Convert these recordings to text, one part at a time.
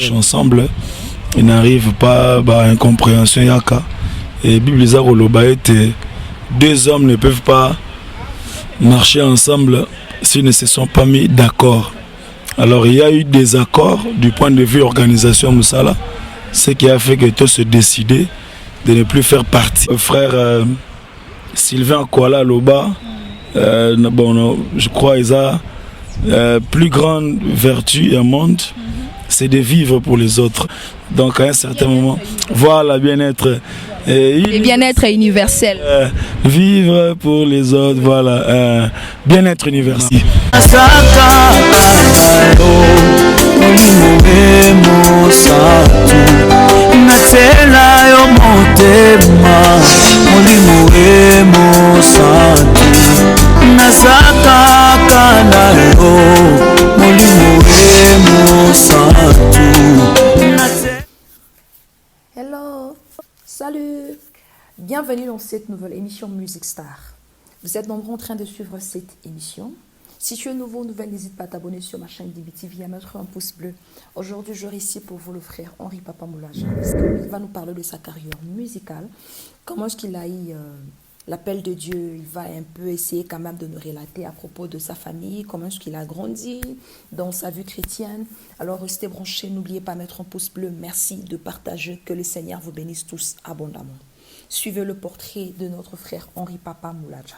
ensemble, ils n'arrivent pas à incompréhension yaka. Et Bible était deux hommes ne peuvent pas marcher ensemble s'ils ne se sont pas mis d'accord. Alors il y a eu des accords du point de vue organisation Moussala, ce qui a fait que tous se décidaient de ne plus faire partie. Frère Sylvain Kuala Loba, je crois qu'ils ont plus grande vertu et monde, c'est de vivre pour les autres. Donc à un certain moment, voilà, bien-être. Le bien-être universel. Vivre pour les autres, voilà. Bien-être universel. Hello, salut, bienvenue dans cette nouvelle émission Music Star. Vous êtes nombreux en train de suivre cette émission. Si tu es nouveau ou nouvelle, n'hésite pas à t'abonner sur ma chaîne DBTV et à mettre un pouce bleu. Aujourd'hui, je ici pour vous le frère Henri Papa Moulaja, parce qu'il va nous parler de sa carrière musicale, comment est-ce qu'il a eu l'appel de Dieu. Il va un peu essayer quand même de nous relater à propos de sa famille, comment est-ce qu'il a grandi dans sa vie chrétienne. Alors restez branchés, n'oubliez pas de mettre un pouce bleu. Merci de partager, que le Seigneur vous bénisse tous abondamment. Suivez le portrait de notre frère Henri Papa Moulaja.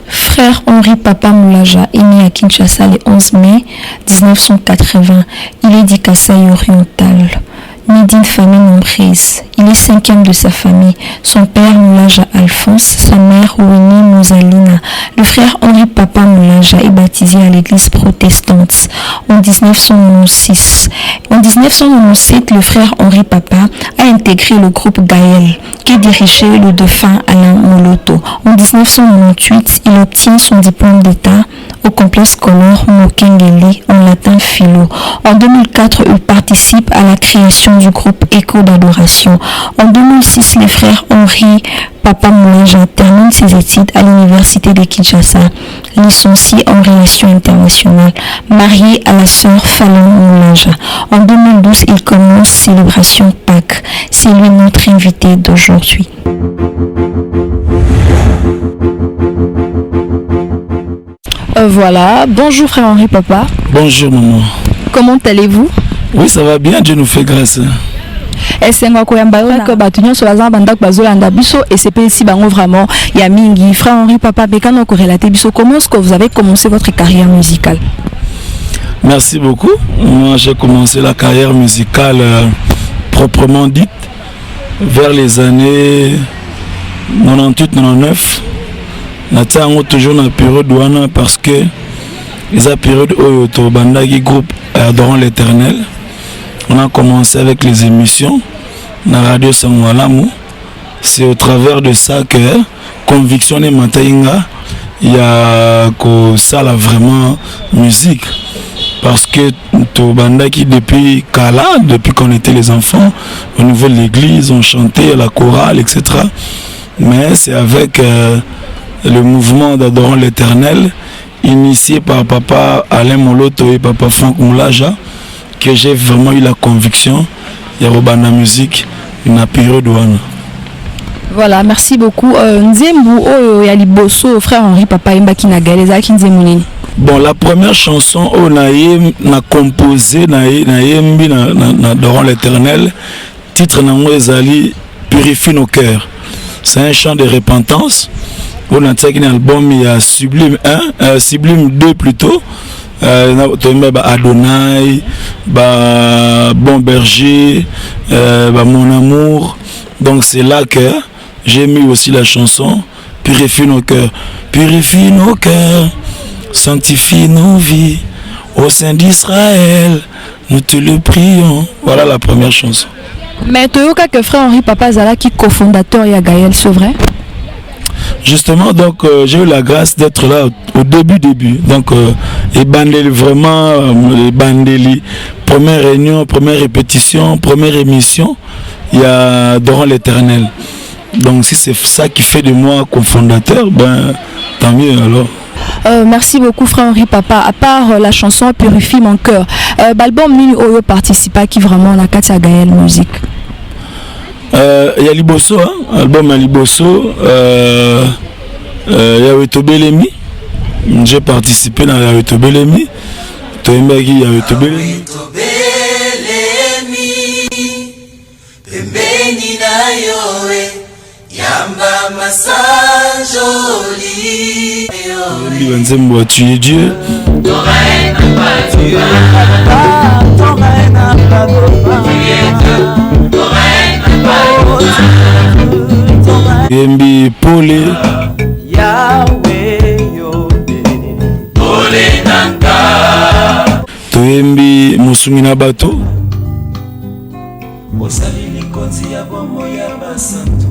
Frère Henri Papa Moulaja est né à Kinshasa le 11 mai 1980. Il est dit Kasaï oriental. Né d'une famille nombreuse. Il est cinquième de sa famille. Son père Moulaja Alphonse, sa mère Winnie Mousalina. Le frère Henri Papa Moulaja est baptisé à l'église protestante en 1996. En 1997, le frère Henri Papa a intégré le groupe Gaël, qui dirigeait le défunt Alain Moloto. En 1998, il obtient son diplôme d'état au complexe scolaire Mokengeli en latin philo. En 2004, il participe à la création du groupe Écho d'adoration. En 2006, les frères Henri Papa Moulaja terminent ses études à l'université de Kinshasa, licencié en relations internationales, marié à la sœur Fallon Moulaja. En 2012, il commence Célébration Pâques. C'est lui notre invité d'aujourd'hui. Voilà, bonjour frère Henri Papa. Bonjour maman. Comment allez-vous? Oui, ça va bien, Dieu nous fait grâce. Et c'est quoi que batunion sur la zamba bazolanda biso et c'est pas ici bango vraiment il y a mingi frère Henri Papa bekano ko relater biso comment est-ce que vous avez commencé votre carrière musicale? Merci beaucoup. Moi j'ai commencé la carrière musicale proprement dite vers les années 98-99. Natango toujours dans la période douane parce que les période où au bandagi groupe Adorant l'Éternel. On a commencé avec les émissions dans la radio Sangwalamou. C'est au travers de ça que Conviction et Mataïnga, il y a que ça là vraiment musique. Parce que tout bandaki depuis Kala, depuis qu'on était les enfants, au niveau de l'église, on chantait la chorale, etc. Mais c'est avec le mouvement d'Adorant l'Éternel, initié par papa Alain Moloto et papa Franck Moulaja, que j'ai vraiment eu la conviction il y a Robana musique une période douane. Voilà, merci beaucoup. Nzembu o ya liboso frère Henri Papa Imbaki na galeza ki nzemuni. Bon, la première chanson on a composé na Adorant l'Éternel, titre nango ezali Purifie nos cœurs. C'est un chant de repentance. On a tiré un album il y a Sublime 1, Sublime 2 plutôt. Adonai, Bon Berger, Mon Amour. Donc c'est là que j'ai mis aussi la chanson Purifie nos cœurs. Purifie nos cœurs, sanctifie nos vies. Au sein d'Israël, nous te le prions. Voilà la première chanson. Mais Toyoka que frère Henri Papa Zala qui cofondateur et Gaël, c'est vrai? Justement, donc j'ai eu la grâce d'être là au début. Donc, et Bandeli, vraiment, Bandeli, première réunion, première répétition, première émission, il y a Adorant l'Éternel. Donc si c'est ça qui fait de moi cofondateur, ben tant mieux alors. Merci beaucoup frère Henri Papa. À part la chanson Purifie mon cœur, l'album Nini Oyo participe à qui vraiment la Katia Gaël musique. Il y a Liboso, hein? Album à Liboso, il y a Wetobelemi. J'ai participé dans la Wetobelemi. Toyembaki il y a Wetobelemi. Pembeni na yowe yamba masanjoli Banzembo tu es Dieu. Yembi Pole Pole Nanga Toyembi Musungi na bato Osalini konzi ya bomo ya basantu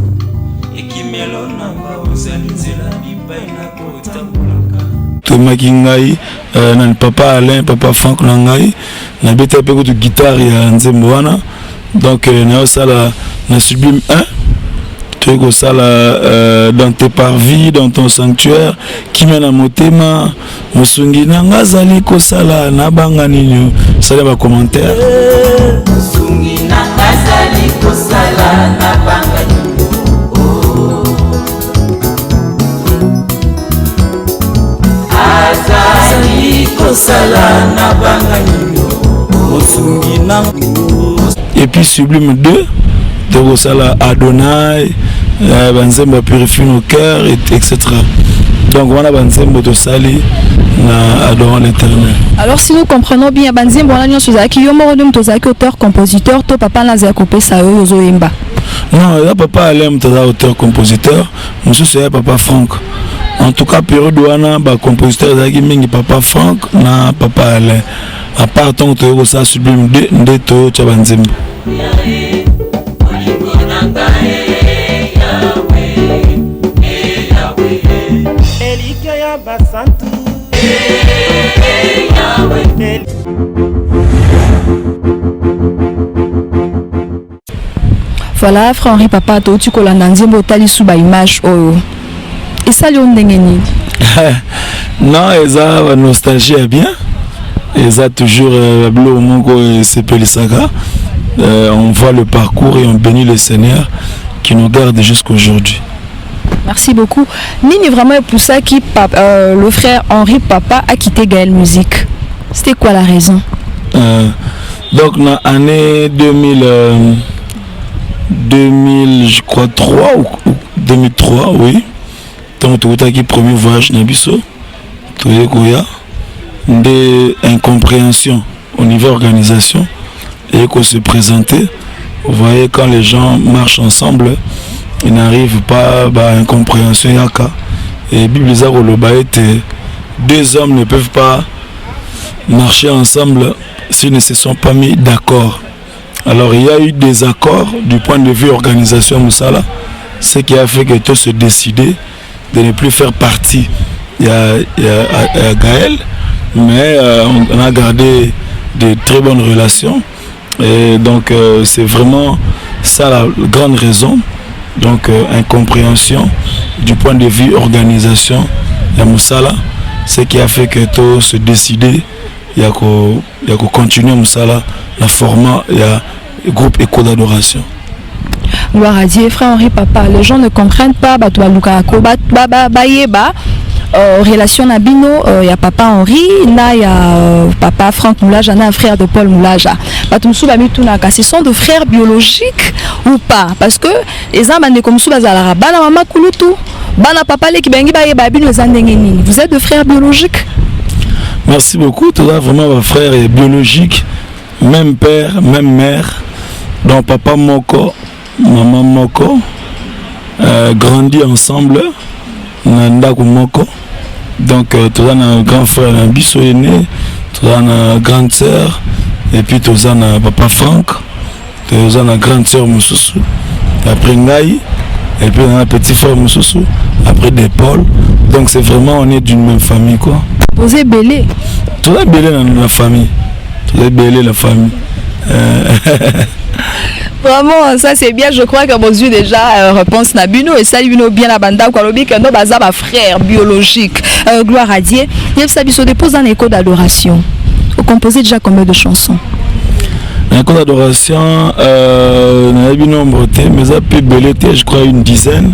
Ekimelo nanga ozali nzela bipai na kotambulaka Tomaki ngai na papa Alain, papa Franck na ngai na beta pe ko guitare ya nzembo wana. Donc na osala na Sublime 1 tu ko sala dans tes parvis, dans ton sanctuaire kimena motema musungi nanga zali ko sala na banga nini sala ba commentaire musungi nanga zali ko sala na banga nini azali ko sala na banga nini musungi nanga. Et puis Sublime 2 de Sala Adonai, Banzemba purifie nos cœurs, etc. Donc voilà Banzemba de Sali na adorant l'Éternel. Alors si nous comprenons bien, Banzemba on a dit que Yomorodum Tozaki auteur compositeur, to papa Nazia Kopé Sayo Yozoemba. Non, là papa Alem Toza auteur compositeur, monsieur c'est papa Franck. En tout cas période wana ba compositeur zaki mingi papa Franck na papa Alain. À part ton to ça Sublime 2 ndeto cha Banzemba. Voilà, frère Henri Papa, tu colles dans Nzembo tali sous ba image oyo. Et ça lui on dengeni. Non, eza la nostalgie est bien. Eza toujours bleu mongo c'est Pelisaka. On voit le parcours et on bénit le Seigneur qui nous garde jusqu'aujourd'hui. Merci beaucoup. Nini vraiment pour ça qui le frère Henri Papa a quitté Gaël Musique. C'était quoi la raison? Donc dans l'année 2000 je crois 3 ou 2003 oui. Donc tout qui premier voyage Nabiso. Tout des incompréhensions au niveau organisation et qu'on se présentait. Vous voyez quand les gens marchent ensemble, ils n'arrivent pas à incompréhension yaka. Et Bible était deux hommes ne peuvent pas marcher ensemble s'ils ne se sont pas mis d'accord. Alors il y a eu des accords du point de vue organisation Moussala, ce qui a fait que tous se décidaient de ne plus faire partie. Il y a Gaël, mais on a gardé de très bonnes relations. Et donc c'est vraiment ça la grande raison. Donc incompréhension du point de vue organisation de Moussala, ce qui a fait que tout se décider. Il y a qu'à continuer Moussala, la format, il y a groupe éco d'adoration. Gloire à Dieu, frère Henri Papa, les gens ne comprennent pas, relation Nabino, il y a papa Henri, il y a papa Franck Moulaja, un frère de Paul Moulaja. Ce sont des frères biologiques ou pas? Parce que les hommes ne comme ça, maman Kulutu, papa vous êtes des frères biologiques? Merci beaucoup, tu as vraiment un frère biologique, même père, même mère. Donc papa Moko, maman Moko, grandi ensemble. Nandako Moko. Donc tu as un grand frère, un bisso aîné, tu as une grande sœur, et puis tu as un papa Franck, tu as une grande sœur Moussoussou, après Ngaï, et puis un petit frère Moussoussou, après des Paul. Donc c'est vraiment, on est d'une même famille quoi. Vous êtes belé. Tu as belé dans la famille. Tu as belé la famille. Vraiment, ça c'est bien. Je crois que vos yeux déjà réponse Nabino et ça Bino bien la banda quoi lobi que nos bazaba frère biologique. Gloire à Dieu. Yves Sabiso dépose un écho d'adoration. Vous composez déjà combien de chansons? Un écho d'adoration, on a eu nombre mais ça peut belleter, je crois une dizaine.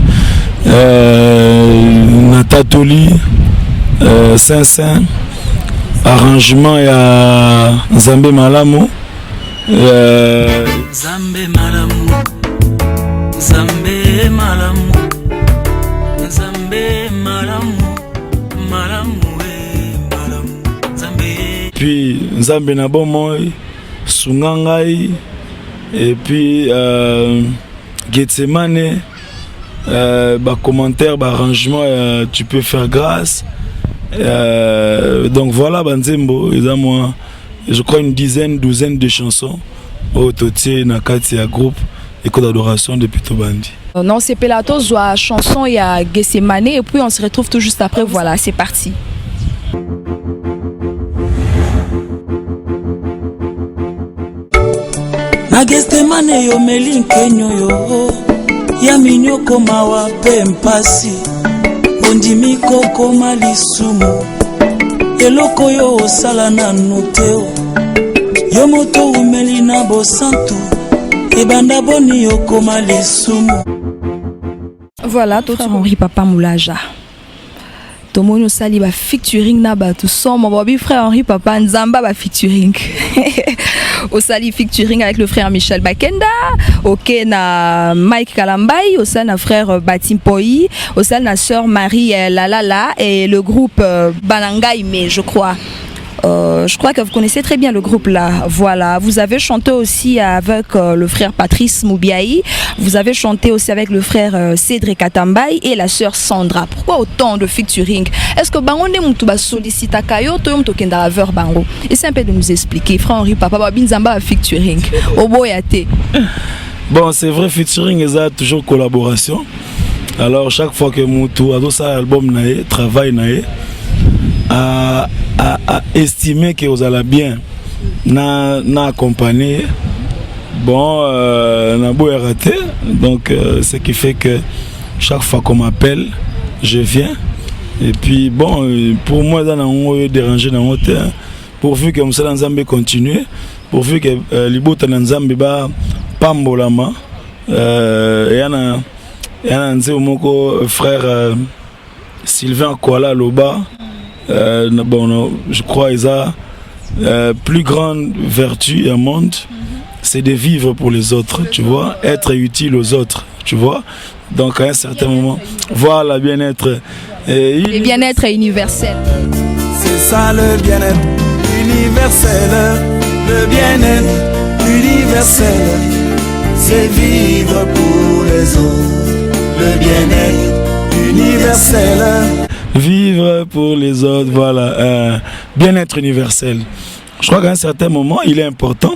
Natatoli, Saint-Saint, arrangement et à Zambé Malamu. Zambé Malamu, Zambé Malamu, Zambé Malamu, Malamu Malamu, Zambé. Puis Zambé Nabomoy, Sungangai, et puis Getsemane, commentaire, arrangement, tu peux faire grâce. Donc voilà, Banzembo, je crois une dizaine, douzaine de chansons au Totier, Nakati, à groupe, école d'adoration depuis Tobandi. Non, c'est Pelato, soit chanson, il y a Getsemane, et puis on se retrouve tout juste après. Voilà, c'est parti. Na Getsemane yo melinkenyo yo ya minyoko mawa pempasi ondimi koko malisumu eloko yo osala na noteo yo moto umeli na bosantu ebanda boni yo koma lisumu. Voilà, tout Henri Papa Moulaja. Tomono sali ba featuring na ba tout son mon baby frère Henri Papa Nzamba ba featuring. Au sali featuring avec le frère Michel Bakenda, ok na Mike Kalambay, au sali na frère Batim Poi, au sali na sœur Marie Lalala et le groupe Balangaime, je crois. Je crois que vous connaissez très bien le groupe là. Voilà, vous avez chanté aussi avec le frère Patrice Moubiaï. Vous avez chanté aussi avec le frère Cédric Atambay et la sœur Sandra. Pourquoi autant de featuring? Est-ce que Bango ne moutuba sollicita kayo to yom tokenda avec Bango? Essaye un peu de nous expliquer. Frère Henri Papa Binzamba featuring. Oboyate. Bon, c'est vrai, featuring est toujours collaboration. Alors chaque fois que Moutou a ça album nae, travail nae, à estimer que vous allez bien na accompagner, bon na beau raté, donc ce qui fait que chaque fois qu'on m'appelle je viens, et puis bon pour moi ça n'a pas dérangé dans mon terre, pourvu que Moussa Nzambe continue, pourvu que Libota Nzambe ba pambolama et yana nze moko frère Sylvain Kuala Loba. Bon, je crois qu'ils ont plus grande vertu au monde, c'est de vivre pour les autres, tu vois, être utile aux autres, tu vois. Donc à un certain moment, voilà, bien-être. Le bien-être universel. C'est ça le bien-être universel. Le bien-être universel, c'est vivre pour les autres. Le bien-être universel. Vivre pour les autres, voilà, bien-être universel. Je crois qu'à un certain moment, il est important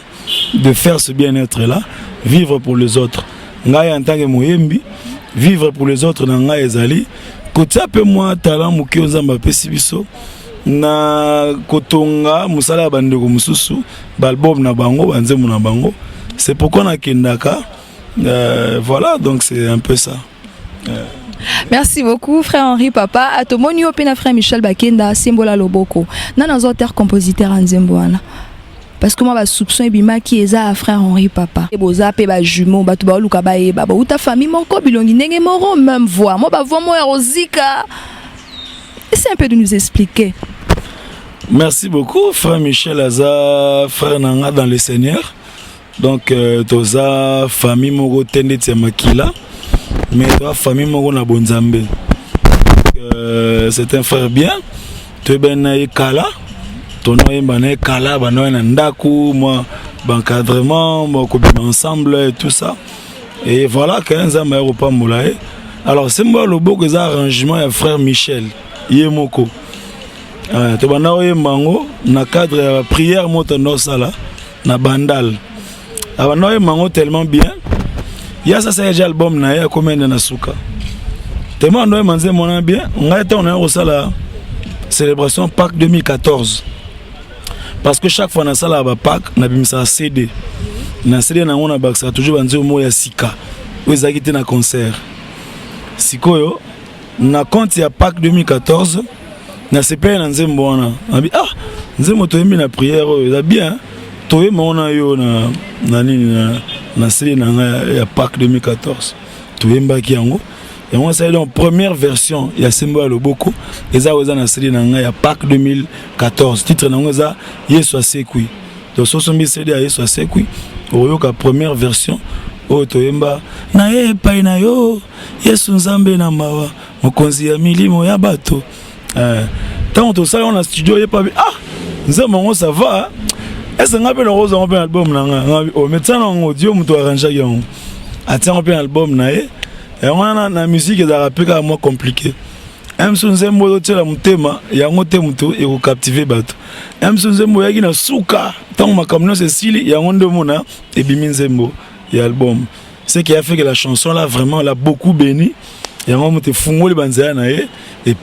de faire ce bien-être-là, vivre pour les autres. Ngai en tant que Mouyembi, vivre pour les autres, Nanga Ezali, côté un peu moins talent, Mouki Ozamba Pesibiso, na Kotonga, Moussala Bandego Moussousou, Balbob Nabango, Banzemu Nabango. C'est pourquoi on a Kendaka. Voilà, donc c'est un peu ça. Merci beaucoup, frère Henri Papa. Atomoni opena frère Michel Bakenda, Sembola Loboko. Nan auteur compositeur en Zembouana. Parce que moi, je soupçonne Bima qui est à frère Henri Papa. Et boza pe ba jumeau, ba tuba luka ba e baba. Ou ta famille mon ko bilongi nenge moro même voix. Moi ba voix moi Rosika. Essaye un peu de nous expliquer. Merci beaucoup, frère Michel Aza, frère Nanga dans le Seigneur. Donc toza famille moko tende tsemakila. Mais la famille Morona Bonzambe, c'est un frère bien. Tu es bien Kala, ton nom est bien Kala, Ndaku, moi, encadrement, moi, ensemble et tout ça. Et voilà, 15 ans, je pas moulaye. Alors, c'est moi le beau que ça arrangement, il y a frère Michel, Yemoko. Tu es bien Mango, na cadre de prière, moi, ton sala, na bandal. Alors, nous Mango tellement bien. Il y a ça déjà album na ya combien de nasuka tellement on manzé mon bien on a été on a reçu la célébration Pâques 2014 parce que chaque fois na sala ba pack na bimisa CD na CD na ngona baksa toujours banzo mo ya sika ezaki te na concert sikoyo na compte ya pack 2014 na CP na nzembo wana abi nzembo toyembi na prière eza bien toyemba ona yo na nini na CD na ya pack 2014 toyembaki yango yango c'est donc première version ya Sembo ya Loboko eza na CD na ya pack 2014 titre na eza Yesu asekwi donc sosombi CD ya Yesu asekwi oyoka première version toyemba na epai na yo Yesu nzambe na mawa mokonzi ya milimo ya bato tant to sala na studio yepa nzambe ngo ça va est-ce nga pe na rose ngo pe album na nga o metana ngo audio muto arrange yango atia ngo pe album na on a na musique za rapeka moi compliqué Emso nzembo tela mutema yango te muto e ko captiver bato Emso nzembo yaki na suka tant makamno c'est sili yango ndomona e bimi nzembo et album. Ce qui a fait que la chanson là vraiment l'a beaucoup béni. Et on m'a fungoli banzana et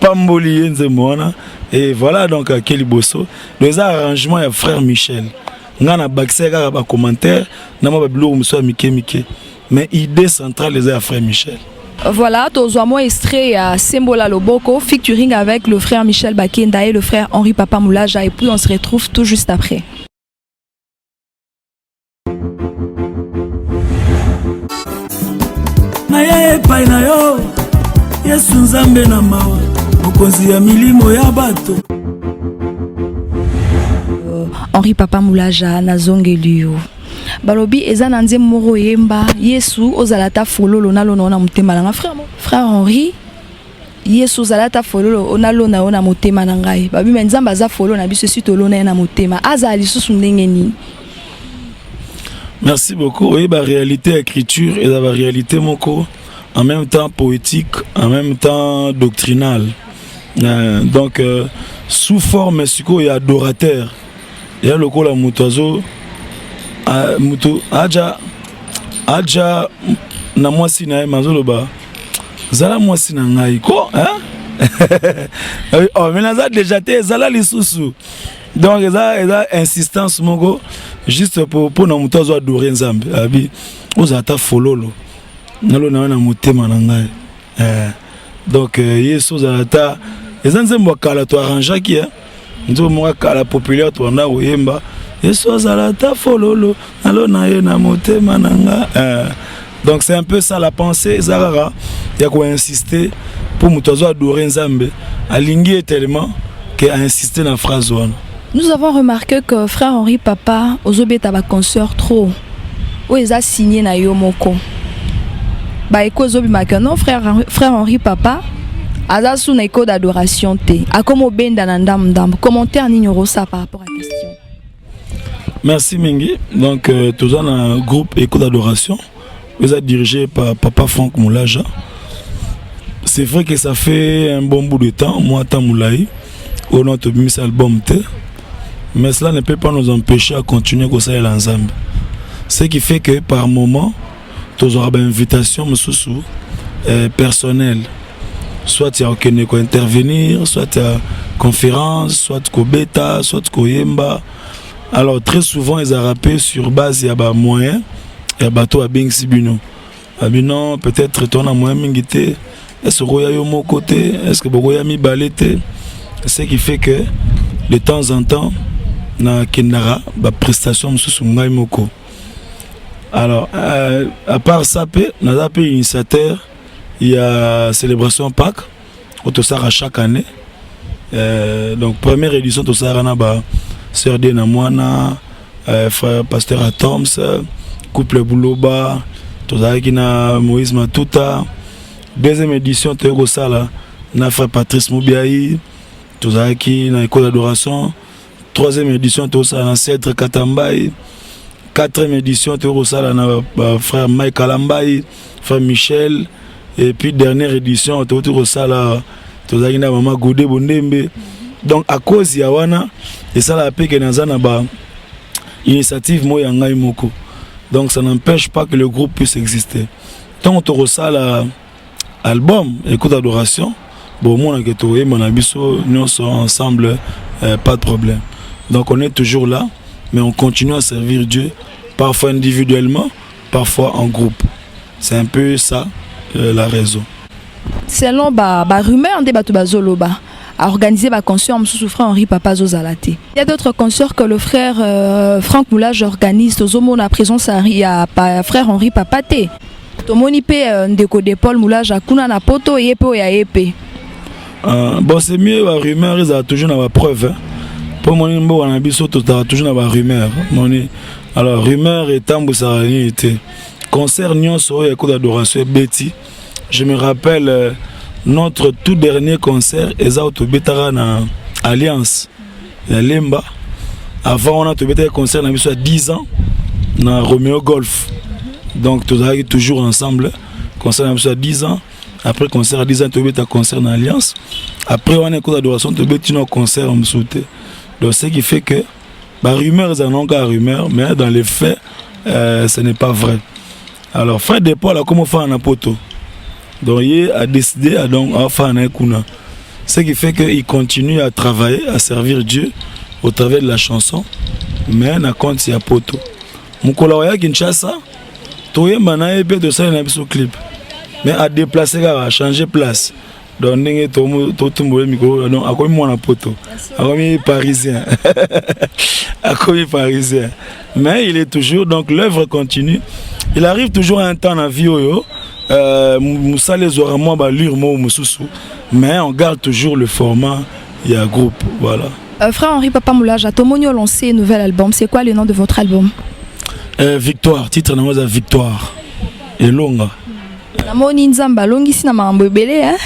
pamboli nzemona et voilà donc à Kelly Bosso les arrangements ya frère Michel. Ngana baxé ka ba commentaire na ma bilo muso mike mais idée centrale les à frère Michel. Voilà, tozoamo extrait à Sembo ya Loboko featuring avec le frère Michel Bakenda et le frère Henri Papa Moulaja et puis on se retrouve tout juste après. Epai na yo Yesu nzambe na mawa mokonzi ya milimo ya bato Henri Papa Moulaja na zongeli balobi eza na nzembo moko yemba Yesu ozalata fololo nalona na motema na frère Henri Yesu ozalata fololo onalona ona motema na ngai babi nzambe aza fololo na biso sito lona na motema aza lisusu ndenge nini. Merci beaucoup. Oui, la réalité écriture et la réalité moko en même temps poétique, en même temps doctrinale. Donc sous forme il y a adorateur. Il y a le col à mutozo muto aja na mwasi na mazoloba. Zala mwasi na ngai ko hein? Oh mais naza déjà té zala lisusu. Donc il y a insistance moko juste pour na mutozo adorer nzambe abi ozata fololo nalo na motema na ngai donc yesu ozata ezanzembo kala to arrange ki nzo mo kala populaire to na oyemba yesu ozata fololo nalo na motema na ngai donc c'est un peu ça la pensée zarara ya ko insister pour mutozo adorer nzambe alingi tellement que a insisté dans la phrase one. Nous avons remarqué que frère Henri Papa ozobeta ba concert trop. O eza signé na yo moko. Ba eko zobi makano frère Henri Papa aza sous na eko d'adoration te. Akomo benda na ndam. Commentaire ni nyoro ça par rapport à la question. Merci Mingi. Donc tous on a un groupe éco d'adoration. Vous êtes dirigé par Papa Franck Moulaja. C'est vrai que ça fait un bon bout de temps moi Tamoulaï au notre mis album te. Mais cela ne peut pas nous empêcher à continuer comme ça l'ensemble. Ce qui fait que par moment, tu auras une invitation personnelle. Soit tu as intervenir, soit tu as conférence, soit tu as bêta, soit tu as yemba. Alors très souvent, ils ont rappelé sur base de moyens. Il y a bateau à Bing Sibino. Non, peut-être tu as moyen mingité. Est-ce que tu as mon côté? Est-ce que tu as mis balete? Ce qui fait que de temps en temps, na Kendara, ba prestation mususu ngai moko. Alors à part ça na appel initiateur, il y a célébration Pâques autosara chaque année. Donc première édition autosara na ba sœur de Namwana, frère pasteur Atoms, couple Bouloba, autosara ki na Moïse Matuta. Deuxième édition autosara na frère Patrice Moubiaï, autosara ki na école d'adoration. Troisième édition, tu as un Cèdre Katambaï. Quatrième édition, tu as un frère Mike Kalambaï, frère Michel. Et puis dernière édition, tu as un maman Goudé Bondembe. Donc à cause de Yawana, et ça la paix que nous avons initiative Moya Ngai Moko. Donc ça n'empêche pas que le groupe puisse exister. Tant que tu as l'album, écoute d'adoration, bon, moi, nous sommes ensemble, pas de problème. Donc on est toujours là, mais on continue à servir Dieu, parfois individuellement, parfois en groupe. C'est un peu ça la raison. Selon la rumeur de Batubazoloba, à organiser ma concert, je frère Henri Papa Zozalate. Il y a d'autres concerts que le frère Franck Moulage organise. Tozomo na présence à frère Henri Papate. Tomoni pe ndeko de Paul Moulage à kuna na poto yepe ya yepe. Bon, c'est mieux la rumeur, ils ont toujours la preuve. Pour mon nimbo on a biso toujours la rumeur. Alors rumeur et tambusarani était concert nyon so ya ko d'adoration Betty. Je me rappelle notre tout dernier concert eza autobetara na Alliance ya Lemba. Avant on a autobetara concert na biso à 10 ans na Romeo Golf. Donc tout ça toujours ensemble. Concert na biso à 10 ans. Après concert à 10 ans autobetara concert na Alliance. Après on a ko d'adoration autobetara concert en sauté. Donc ce qui fait que bah rumeur ils en ont qu'à rumeur mais dans les faits ce n'est pas vrai. Alors frère de Paul a comment faire un poto. Donc il a décidé à faire un kuna. Ce qui fait qu'il continue à travailler, à servir Dieu au travers de la chanson. Mais on compte il y a poto. Mukolaoya Kinshasa, toye mana ebe de ça na biso clip. Mais à déplacer à changer place. Donc ndenge to tumboye micro donc akomi mwana poto. Akomi parisien. Akomi parisien. Mais il est toujours donc l'œuvre continue. Il arrive toujours à un temps dans vie oyo. Moussa les aura moins lire moi Moussousou, mais on garde toujours le format, il y a groupe, voilà. Frère Henri Papa Moulage, Tomonio lancé un nouvel album. C'est quoi le nom de votre album? Victoire, titre nom de Victoire. Et longa. Namoni Nzamba longisi na mambo belé hein.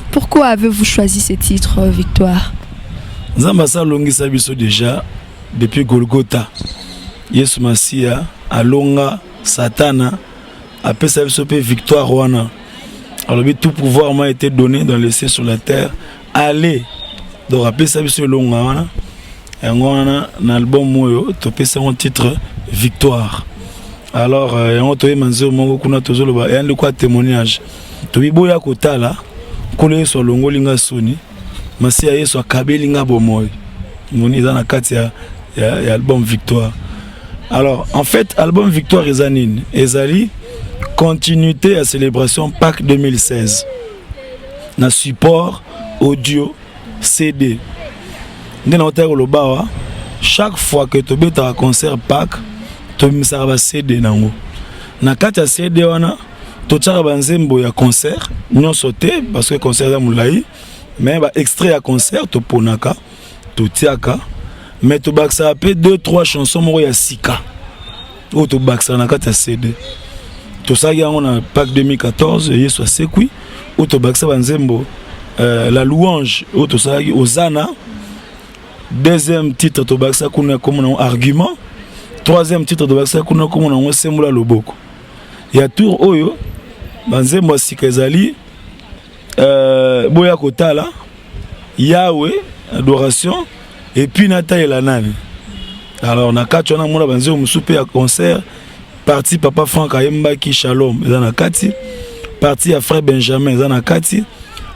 Pourquoi avez-vous choisi ce titre Victoire? Nzamba sa longisa biso déjà depuis Golgotha. Yesu Masia alonga Satana. Après ça, il victoire wana. Alors tout pouvoir m'a été donné dans le ciel sur la terre. Allez. Donc après ça, il longa wana. Et on a un album moyo. Topé ça un titre Victoire. Alors on toye manzo mongo kuna tozolo ba. Et de quoi témoignage. Tobi boya kota là. Kole so longo linga soni. Masi aye so kabelinga bomoy. Moni dans la kati ya album Victoire. Alors en fait album Victoire ezanine. Ezali continuité à célébration Pâques 2016. Na support audio CD. Chaque fois que tu as un concert Pâques, tu as un CD. Na kati CD wana tu as un concert, non sauté parce que concert est moulaï, mais extrait à concert tu ponaka, tu tiaka, mais tu as 2-3 chansons mo ya sika. Ou tu as na kati CD. Tout ça, on a Pâques 2014, il y a Sekui, Autobaxa Banzembo, la louange, tout ça, Osana. Deuxième titre, Autobaxa Kuna comme un argument. Troisième titre, Autobaxa Kuna comme un Semula Loboko. Il y a Tour Oyo, Banzembo Sikazali, Boya Kotala, Yahweh, adoration, et puis Nata et Lanani. Alors, on a 4 ans, on a Banzembo Soupé à concert. Parti Papa Franck Ayemba qui Shalom, Zana Kati. Parti à Frère Benjamin, Zana Kati.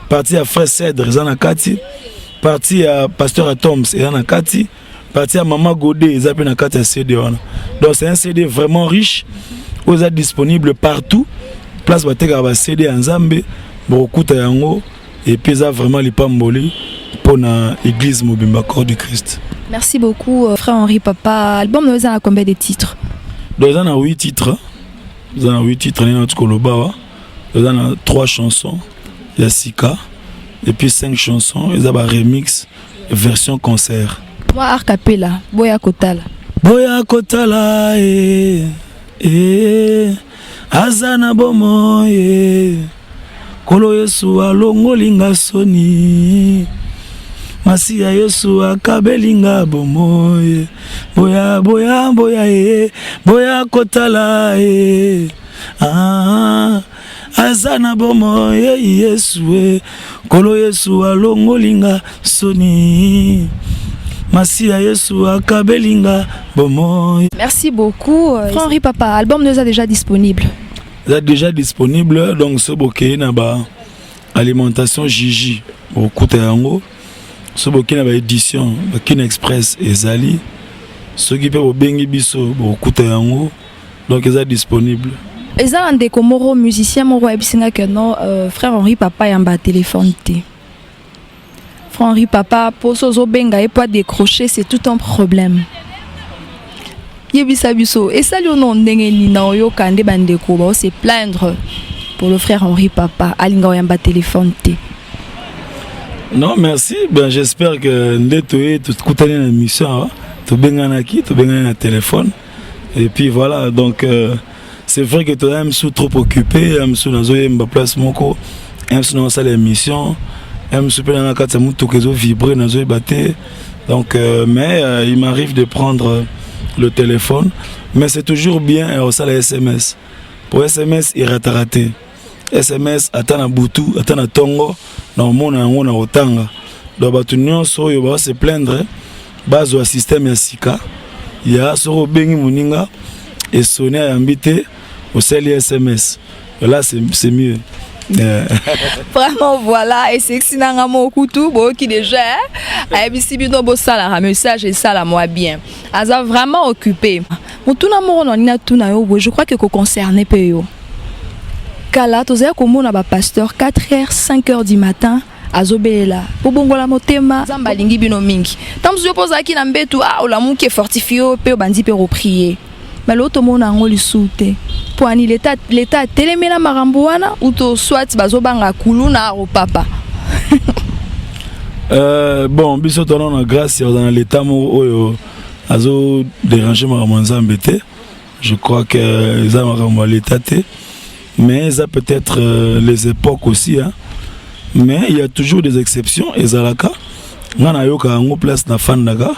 Parti à Frère Cèdre, Zana Kati. Parti à Pasteur Atoms, Zana Kati. Parti à Maman Godé, Zana Kati à CD. Donc c'est un CD vraiment riche. Vous êtes disponible partout. Place Batega CD en Zambé, Bokuta Yango. Et puis ça vraiment les pamboli pour l'église Mobimba Corps du Christ. Merci beaucoup, Frère Henri Papa. Album nous a combien de titres? Donc, il y a 8 titres. Il y a 8 titres. Il y a 3 chansons. Il y a Sika. Et puis 5 chansons. Il y a un remix, version concert. Moi, Arcapella, Boya Kotala. Boya Kotala, Azana Bomo, Kolo Yesu alongo linga soni. Masia Yesu akabelinga bomoye. Boya boya boya boya kotala azana bomoye Yesu Kolo Yesu alongo linga soni. Masia Yesu akabelinga bomoye. Merci beaucoup. Frère Henri Papa, album nous a déjà disponible. Il est déjà disponible donc ce bokeh na ba alimentation Gigi au Koutayango. so bokina ba édition bakina express ezali soki pe bobengi biso bokuta yango donc eza disponible. Eza un ndeko moro musicien moro ebisinga que non frère Henri Papa yamba téléphone te. Frère Henri Papa poso zo benga et pas décrocher, c'est tout un problème. Yebisa biso et ça non ndenge ni na oyo kande bandeko ba se plaindre pour le frère Henri Papa alinga yamba téléphone te. Non, merci. Ben, j'espère que Ndetoé, tout coûté une émission, tout bien qui, tout bien un téléphone. Et puis voilà, donc c'est vrai que tu es un peu trop occupé, un peu dans une place moko, un peu dans sa émission, un peu dans la carte tout que vibrer dans une batté. Donc mais il m'arrive de prendre le téléphone, mais c'est toujours bien au salle SMS. Pour SMS, il rate raté. SMS atana butu atana tongo na mona ngona otanga do batu nyonso yo ba se plaindre bazo a système ya sika ya soro bengi muninga et sonner à inviter au seli SMS là c'est mieux. Vraiment voilà et c'est sinanga mokutu bo qui déjà abisi bino bo sala message et ça la moi bien aza vraiment occupé mutuna moro no nina tuna yo je crois que concerné pe yo Kala, tu sais comment on a pasteur 4h, 5h du matin à Zobela. Pour bongola motema, zambalingi bino mingi. Tant que je pose à qui n'ambetu ah la mou qui est fortifié, pe bandi pe reprier. Mais l'autre monde a ngoli soute. Pour ani l'état télémena maramboana ou to soit bazobanga kuluna au papa. Bon, biso tonon grâce dans l'état mo azo déranger maramwanzambete. Je crois que ça m'a l'état té. Mais ça peut être les époques aussi, hein. Mais il y a toujours des exceptions. Et Zalaka, on a eu une place na Fandaga,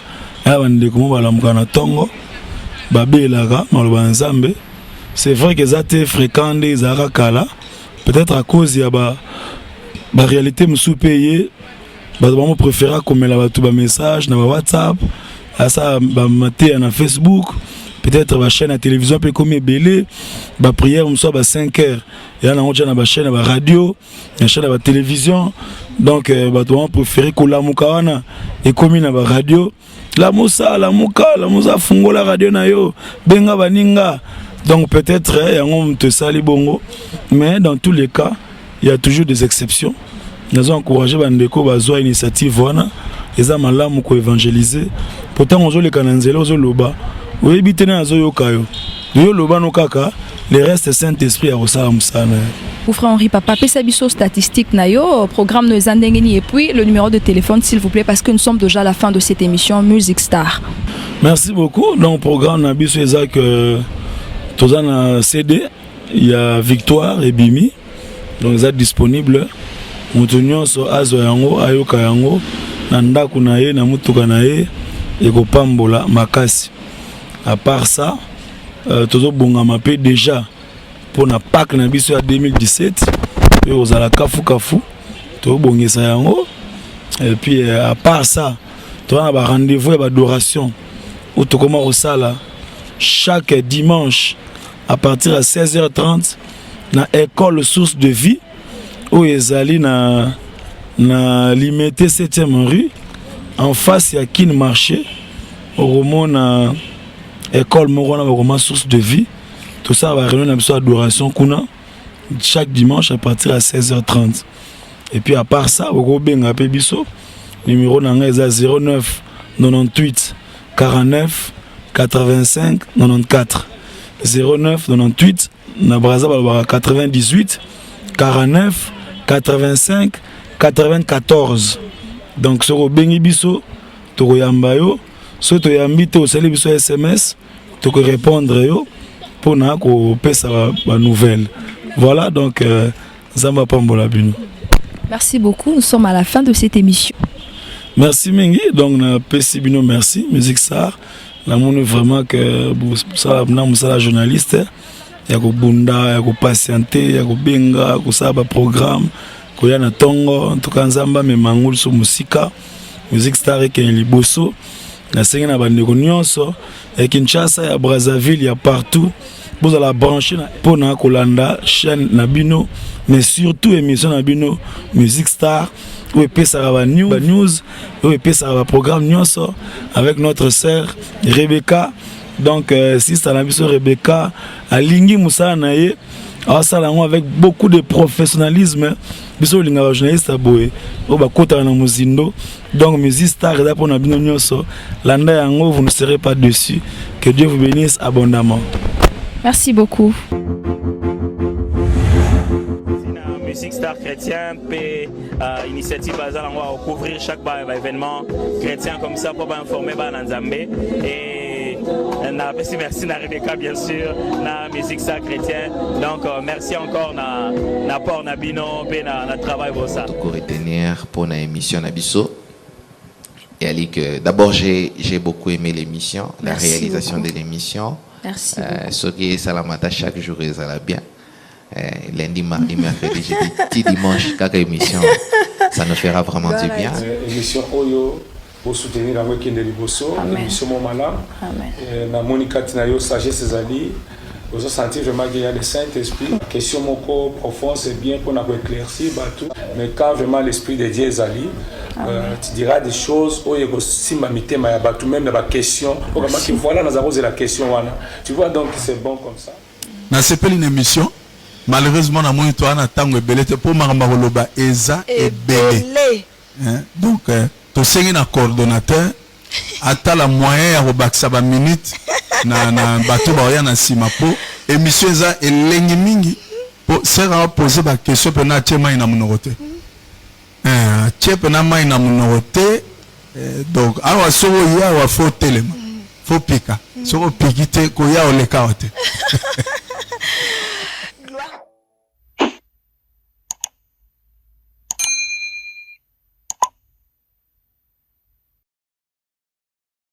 c'est vrai que ça a été fréquent des Zarakala, peut-être à cause de la réalité me payée. Je préfère comme la message na WhatsApp, à ça na Facebook. Peut-être la chaîne à télévision peut comme belé, la prière on soit à 5 heures. Il y a une chaîne à radio, une chaîne à télévision. Donc on préfère que la moukawana et comme na radio, la moussa fungo la radio na yo, benga baninga. Donc peut-être on te sali bongo, mais dans tous les cas, il y a toujours des exceptions. Nous avons encouragé bandeko bazo initiative wana, eza malamu ko évangéliser. Pourtant on zo le kananzela ozo loba. Oui, le reste c'est Saint-Esprit à Rosamusana. Pour frère Henri Papa, Pesabiso statistique nayo, programme de Zandengeni et puis le numéro de téléphone s'il vous plaît parce que nous sommes déjà à la fin de cette émission Music Star. Merci beaucoup. Dans le programme Nabiso Ezak Tozana CD, il y a Victoire et Bimi. Donc ils sont disponibles. Nous tenions sur Azo Yango, Ayoka Yango, Nanda Kunaye, Namutuka Naye, et Gopambola Makasi. À part ça, Tozo Bongamapé déjà pour la Pâques na biso à 2017, et aux ala Kafu Kafu, Tozo Bongesa yango. Et puis à part ça, tu as un rendez-vous d'adoration où tu commences au sala chaque dimanche à partir de 16h30 dans l'école source de vie où ils allaient na limité 7e rue en face il y a Kin marché au roman na école Morona Moroma source de vie. Tout ça va réunir une adoration kuna chaque dimanche à partir de 16h30. Et puis à part ça, au Robenga Pébiso, numéro nanga est à 09 98 49 85 94. 09 98 na Braza 98 49 85 94. Donc sur Robengi Biso, to yamba yo, so to yambi to sali biso SMS, to répondre yo pour na ko pesa ba nouvelle. Voilà donc Zamba Pambola Bino. Merci beaucoup, nous sommes à la fin de cette émission. Merci Mingi, donc na Pessi Bino merci, Music Star. La monnaie vraiment que ça na journaliste, ya ko bunda, ya ko patienter, ya ko benga, ko saba programme, ko ya na tongo, en tout cas Nzamba me mangul so musika, Music Star ke liboso, na senga na bandeko nyonso, ya Kinshasa, ya Brazzaville, ya partout. vous allez brancher pour na kolanda chaîne Nabino, mais surtout émission Nabino Music Star où peut ça va news, où peut ça va programme nyonso avec notre sœur Rebecca. Donc si ça n'a pas Rebecca, alingi Moussa naye, avec beaucoup de professionnalisme. Biso linga journaliste aboye, o ba kota na muzindo. Donc Music Star là pour Nabino nyonso, landa yango vous ne serez pas dessus. Que Dieu vous bénisse abondamment. Merci beaucoup. Music Star chrétien, puis initiative basale, on va couvrir chaque événement chrétien comme ça pour informer Nzambé. Et merci à Rebecca bien sûr, na Music Star chrétien. Donc merci encore na port Nabino, puis na travail pour ça. Pour retenir pour la émission Nabiso. Et Ali que d'abord j'ai beaucoup aimé l'émission, la réalisation de l'émission. Merci. Soki Salamata chaque jour ils allaient bien. Lundi, mardi, mercredi, jeudi, petit dimanche, chaque émission, ça nous fera vraiment du bien. Émission Oyo pour soutenir la week-end de Liboso, émission Momala, la Monica Tinayo, Sagesse Zali. Vous sentez vraiment qu'il y a le Saint-Esprit. La question moko profonde, c'est bien qu'on a éclairci, mais quand vraiment l'Esprit de Dieu est ali, tu diras des choses où il y a aussi mamité, mais il même la question. Voilà, nous avons posé la question. Tu vois, donc c'est bon comme ça. Dans une émission, malheureusement, on a moins de temps à belé pour Marmaroloba Eza et belé. Donc, tu sais un coordonnateur, à la moyen à rebaxer ba minute. Na bateau ba na simapo émission za elengi mingi pour sera poser ba question pe na tchema ina munorote tchepe na mai na munorote donc awa soko ya wa faut telema faut pika soko pikite ko ya oleka ote